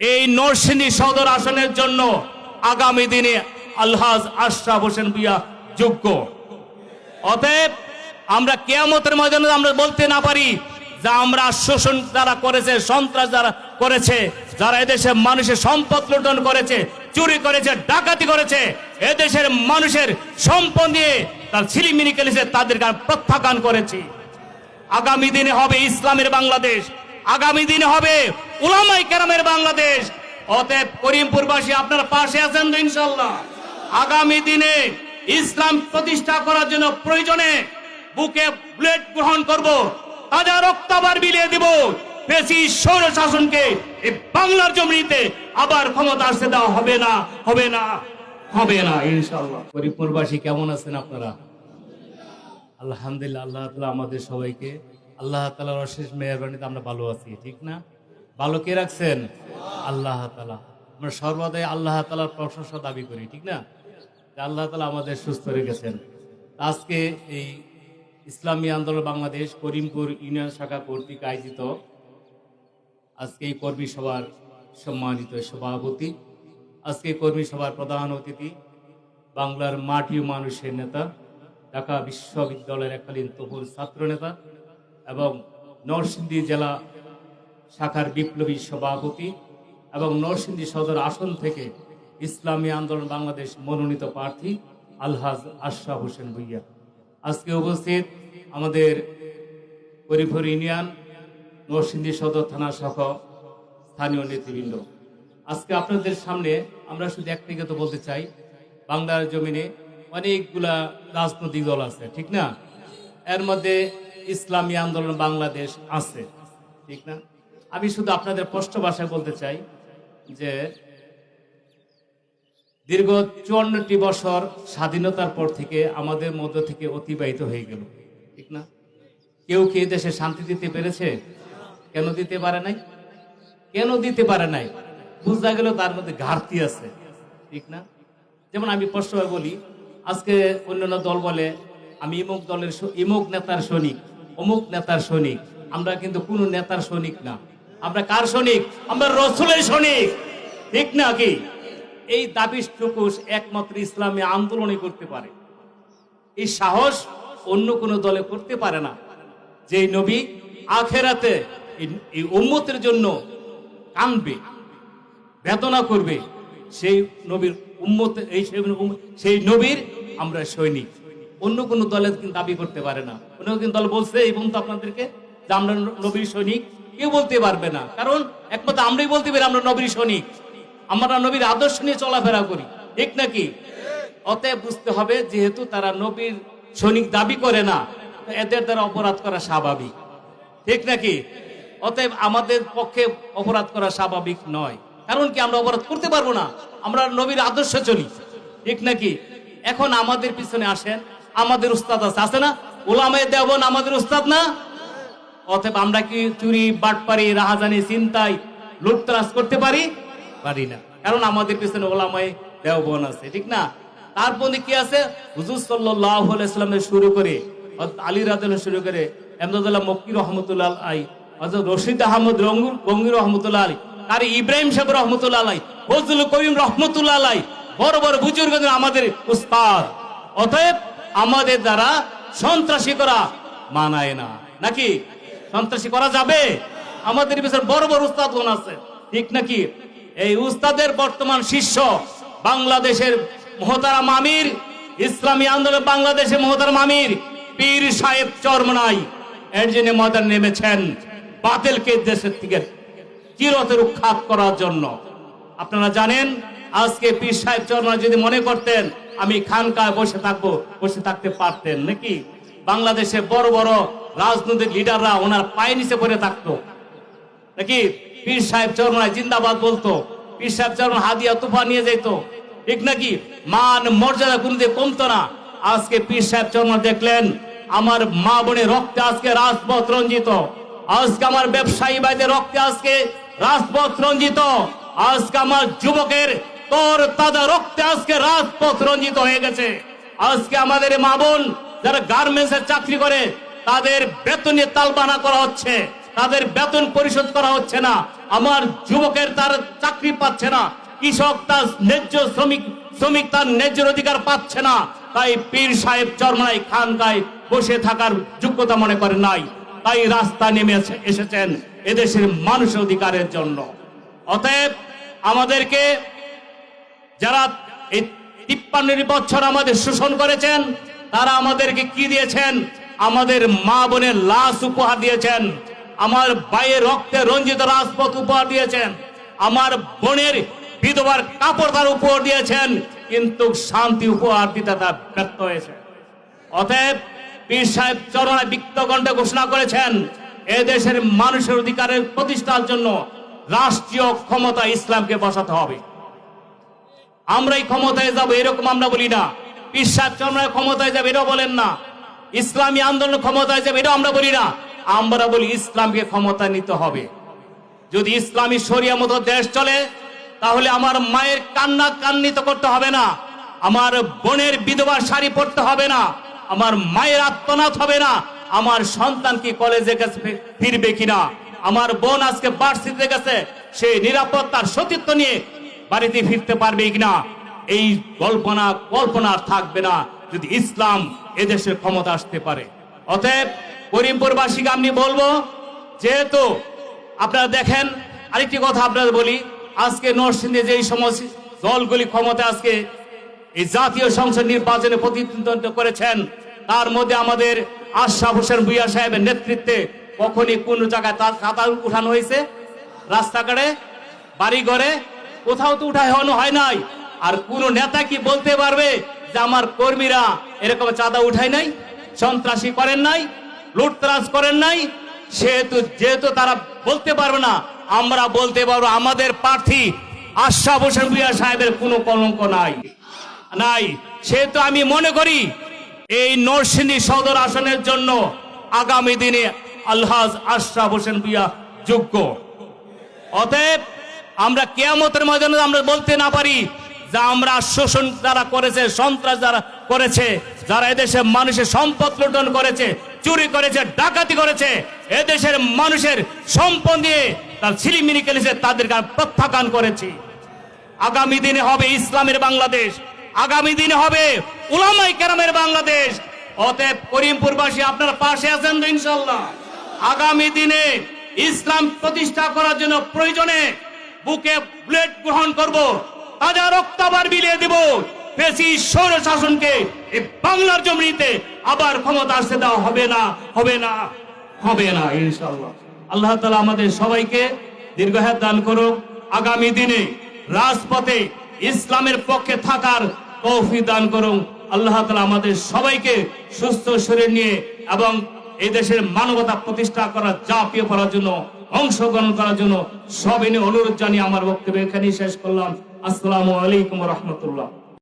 এই নরসিংদী সদর আসনের জন্য আগামী দিনে আলহাজ আশরাফ হোসেন ভূঁইয়া যোগ্য। অতএব আমরা কিয়ামতের ময়দানে আমরা বলতে না পারি যে আমরা শোষণ যারা করেছে, সন্ত্রাস যারা করেছে, যারা এদেশে মানুষের সম্পদ লুণ্ঠন করেছে, চুরি করেছে, ডাকাতি করেছে, এদেশের মানুষের সম্পদ নিয়ে তার ছিলিমিনি খেলেছে, তাদেরকে প্রত্যাখ্যান করেছি। আগামী দিনে হবে ইসলামের বাংলাদেশ, আগামী দিনে হবে উলামায়ে কেরামের বাংলাদেশ। অতএব করিমপুরবাসী আপনারা পাশে আছেন তো ইনশাআল্লাহ? আগামী দিনে ইসলাম প্রতিষ্ঠা করার জন্য প্রয়োজনে বুকে বুলেট গ্রহণ করব, তাজা রক্তাবার বিলিয়ে দিব। বেশি স্বৈর শাসনকে এই বাংলার জমিতে আবার ক্ষমতা আসতে দেওয়া হবে না, হবে না, হবে না ইনশাআল্লাহ। করিমপুরবাসী কেমন আছেন আপনারা? আলহামদুলিল্লাহ, আল্লাহ তাআলা আমাদের সবাইকে, আল্লাহ তাআলার অশেষ মেহেরবানিতে আমরা ভালো আছি, ঠিক না? ভালো কে রাখছেন? আল্লাহ তাআলা। আমরা সর্বদাই আল্লাহ তাআলার প্রশংসা দাবি করি, ঠিক না? আল্লাহ তাআলা আমাদের সুস্থ রেখেছেন। আজকে এই ইসলামী আন্দোলন বাংলাদেশ করিমপুর ইউনিয়ন শাখা কর্তৃক আয়োজিত আজকে এই কর্মী সভার সম্মানিত সভাপতি, আজকে কর্মী সভার প্রধান অতিথি, বাংলার মাটি ও মানুষের নেতা, ঢাকা বিশ্ববিদ্যালয়ের এককালীন তহুর ছাত্র নেতা এবং নরসিংদী জেলা শাখার বিপ্লবী সভাপতি এবং নরসিংদী সদর আসন থেকে ইসলামী আন্দোলন বাংলাদেশ মনোনীত প্রার্থী আলহাজ আশরাফ হোসেন ভূঁইয়া। আজকে উপস্থিত আমাদের করিমপুর ইউনিয়ন, নরসিংদী সদর থানা সহ স্থানীয় নেতৃবৃন্দ। আজকে আপনাদের সামনে আমরা শুধু একটাই কথা বলতে চাই, বাংলার জমিনে অনেকগুলা রাজনৈতিক দল আছে, ঠিক না? এর মধ্যে ইসলামী আন্দোলন বাংলাদেশ আছে, ঠিক না? আমি শুধু আপনাদের স্পষ্ট ভাষায় বলতে চাই যে দীর্ঘ 54টি বছর স্বাধীনতার পর থেকে আমাদের মধ্য থেকে অতিবাহিত হয়ে গেল, ঠিক না? কেউ কি দেশে শান্তি দিতে পেরেছে? কেন দিতে পারে নাই? কেন দিতে পারে নাই? বুঝা গেল তার মধ্যে ঘাটতি আছে, ঠিক না? যেমন আমি স্পষ্টভাবে বলি, আজকে অন্যান্য দল বলে আমি ইমুক দলের ইমুক নেতার সৈনিক, অমুক নেতার সৈনিক। আমরা কিন্তু কোন নেতার সৈনিক না। আমরা কার সৈনিক? আমরা রাসূলের সৈনিক, ঠিক না কি? এই দাবিটুকু একমাত্র ইসলামী আন্দোলনই করতে পারে। এই সাহস অন্য কোনো দলে করতে পারে না। যে নবী আখেরাতে এই উম্মতের জন্য কাঁদবে, বেদনা করবে, সেই নবীর উম্মত, সেই নবীর আমরা সৈনিক। অন্য কোন দলে কিন্তু দাবি করতে পারে না। অন্য কোন দল বলছে এবং তো আপনাদেরকে যে আমরা নবীর সৈনিক, কেউ বলতে পারবে না। কারণ একমাত্র আমরাই বলতে পারি আমরা নবীর সৈনিক, আমরা নবীর আদর্শ নিয়ে চলাফেরা করি, ঠিক নাকি? অতএব বুঝতে হবে, যেহেতু তারা নবীর সৈনিক দাবি করে না, এদের দ্বারা অপরাধ করা স্বাভাবিক, ঠিক নাকি? অতএব আমাদের পক্ষে অপরাধ করা স্বাভাবিক নয়। কারণ কি? আমরা অপরাধ করতে পারবো না, আমরা নবীর আদর্শ চলি, ঠিক নাকি? এখন আমাদের পিছনে আসেন, আমাদের উস্তাদ আছে না? উলামায়ে দেওবন্দ আমাদের উস্তাদ না? অতএব আমরা কি চুরি, বাটপারি, রাহাজানি, চিন্তাই, লুটতরাজ করতে পারি? পারি না। কারণ আমাদের পিছনে উলামায়ে দেওবন্দ আছে, ঠিক না? তারপরে কি আছে? হুজুর সাল্লাল্লাহু আলাইহি ওয়াসাল্লাম শুরু করে আলী রাদিয়াল্লাহু শুরু করে এমদাদুল্লাহ মক্কি রহমাতুল্লাহ আলাইহি, হযরত রশিদ আহমদ গঙ্গি রহমাতুল্লাহ আলাইহি, কারি ইব্রাহিম সাহেব রহমাতুল্লাহ আলাইহি, ফজলুল করিম রহমাতুল্লাহ আলাইহি, বড় বড় বুজুর্গদের আমাদের উস্তাদ। অতএব আমাদের দ্বারা সন্ত্রাসী করা মানায় না, নাকি? সন্ত্রাসী করা যাবে? আমাদের পিছনে বড় বড় উস্তাদগণ আছে, ঠিক নাকি? এই উস্তাদের বর্তমান শিষ্য বাংলাদেশের মহতারাম আমির, ইসলামী আন্দোলন বাংলাদেশের মহতারাম আমির পীর সাহেব চরমনাই এর জন্য ময়দানে নেমেছেন বাতিলকে দেশের থেকে চিরতরে উৎখাত করার জন্য। আপনারা জানেন, আজকে পীর সাহেব চরমনাই যদি মনে করতেন আমি খানকায় বসে থাকবো, বসে থাকতে পারতেন নাকি? বাংলাদেশে বড় বড় রাজনৈতিক লিডাররা ওনার পায়ে নিচে পড়ে থাকতো নাকি? পীর সাহেব চরমনাই জিন্দাবাদ বলতো, পীর সাহেব চরমনাই হাদিয়া তুফা নিয়ে যেত, ঠিক নাকি? মান মর্যাদা কোনদিন কমতো না। আজকে পীর সাহেব চরমনাই দেখলেন আমার মা বোনের রক্তে আজকে রাজপথ রঞ্জিত, আজকে আমার ব্যবসায়ী ভাইদের রক্তে আজকে রাজপথ রঞ্জিত, আজকে আমার যুবকের তোর তাজা রক্তে আজকে রাজপথ রঞ্জিত হয়ে গেছে। আজকে আমাদের মা বোন যারা গার্মেন্টসের চাকরি করে তাদের বেতনে তালবানা করা হচ্ছে, তাদের বেতন পরিশোধ করা হচ্ছে না, আমার যুবকের তার চাকরি পাচ্ছে না, কৃষক তার ন্যায্য শ্রমিক তার ন্যায্য অধিকার পাচ্ছে না। তাই পীর সাহেব চরমনাই খানকায় বসে থাকার যোগ্যতা মনে করেন নাই, তাই রাস্তা নেমে এসেছেন এদেশের মানুষের অধিকারের জন্য। অতএব আমাদেরকে যারা এই 53 বছর আমাদের শোষণ করেছেন, তারা আমাদেরকে কি দিয়েছেন? আমাদের মা বোনের লাশ উপহার দিয়েছেন, আমার ভাইয়ের রক্তে রঞ্জিত রাজপথ উপহার দিয়েছেন, আমার বোনের বিধবার কাপড় তার উপহার দিয়েছেন, কিন্তু শান্তি উপহার দিতে তার ব্যর্থ হয়েছে। অতএব পীর সাহেব চরমনাই বিক্ষকণ্ঠে ঘোষণা করেছেন, এদেশের মানুষের অধিকারের প্রতিষ্ঠার জন্য রাষ্ট্রীয় ক্ষমতা ইসলামকে বসাতে হবে। আমরাই ক্ষমতায় যাব এরকম আমরা বলি না, পীর সাহেব চরমনাই ক্ষমতায় যাবে এটাও বলেন না, ইসলামী আন্দোলন ক্ষমতায় যাবে এটাও আমরা বলি না, আমরা বলি ইসলামকে ক্ষমতা নিতে হবে। যদি ইসলামী শরিয়া মতো দেশ চলে, তাহলে আমার মায়ের কান্না কান্নিত করতে হবে না, আমার বোনের বিধবার শাড়ি পরতে হবে না, আমার মায়ের আত্মনাদ হবে না, আমার সন্তান কি কলেজে গেছে ফিরবে কিনা, আমার বোন আজকে ভার্সিটিতে গেছে সেই নিরাপত্তার সতীত্ব নিয়ে বাড়িতে ফিরতে পারবে কিনা, এই কল্পনা থাকবে না যদি ইসলাম এদেশের ক্ষমতা আসতে পারে। অতএব করিমপুরবাসীকে আমি বলবো, যেহেতু আপনারা দেখেন, আরেকটি কথা আপনাদের বলি, আজকে নরসিংদী যে সমস্ত দলগুলি ক্ষমতা আজকে এই জাতীয় সংসদ নির্বাচনে প্রতিদ্বন্দ্বিতা করেছেন, তার মধ্যে আমাদের আশরাফ হোসেন ভূঁইয়া সাহেবের নেতৃত্বে কখনই কোন জায়গায় তার খাতা উঠানো হয়েছে? রাস্তাঘাটে, বাড়ি ঘরে কোথাও তো উঠানো হয় নাই। আর কোন নেতা কি বলতে পারবে যে আমার কর্মীরা এরকম চাঁদা উঠায় নাই, সন্ত্রাসী করেন নাই, লুটতরাজ করেন নাই? যেহেতু তারা বলতে পারবে না, আমরা বলতে পারবো আমাদের প্রার্থী আশরাফ হোসেন ভূঁইয়া সাহেবের কোনো কলঙ্ক নাই। সেহেতু আমি মনে করি এই নরসিংদী সদর আসনের জন্য আগামী দিনে আলহাজ আশরাফ হোসেন ভূঁইয়া যোগ্য। অতএব আমরা কিয়ামতের ময়দানে আমরা বলতে না পারি যে আমরা শোষণ যারা করেছে, সন্ত্রাস যারা করেছে, যারা এদেশে মানুষের সম্পদ লুণ্ঠন করেছে, চুরি করেছে, ডাকাতি করেছে, এদেশের মানুষের সম্পদ দিয়ে তার ছিলিমিলি খেলেছে, তাদেরকে প্রত্যাখ্যান করেছি। আগামী দিনে হবে ইসলামের বাংলাদেশ, আগামী দিনে হবে উলামায়ে কেরামের বাংলাদেশ। অতএব করিমপুরবাসী আপনারা পাশে আছেন তো ইনশাআল্লাহ? আগামী দিনে ইসলাম প্রতিষ্ঠা করার জন্য প্রয়োজনে বুকে বুলেট গ্রহণ করব, তাজা রক্তাবার বিলিয়ে দেব, বেশি স্বৈর শাসনকে এই বাংলার জমিতে আবার ক্ষমতা আসতে দেওয়া হবে না ইনশাআল্লাহ। আল্লাহ তাআলা আমাদের সবাইকে দীর্ঘায়ু দান করুক, আগামী দিনে রাজপথে ইসলামের পক্ষে থাকার তৌফিক দান করুন। আল্লাহ তাআলা আমাদের সবাইকে সুস্থ শরীর নিয়ে এবং এই দেশের মানবতা প্রতিষ্ঠা করার জাতীয় করার জন্য, অংশগ্রহণ করার জন্য সবাই নিয়ে অনুরোধ জানিয়ে আমার বক্তব্য এখানেই শেষ করলাম। আসসালামু আলাইকুম ওয়া রাহমাতুল্লাহ।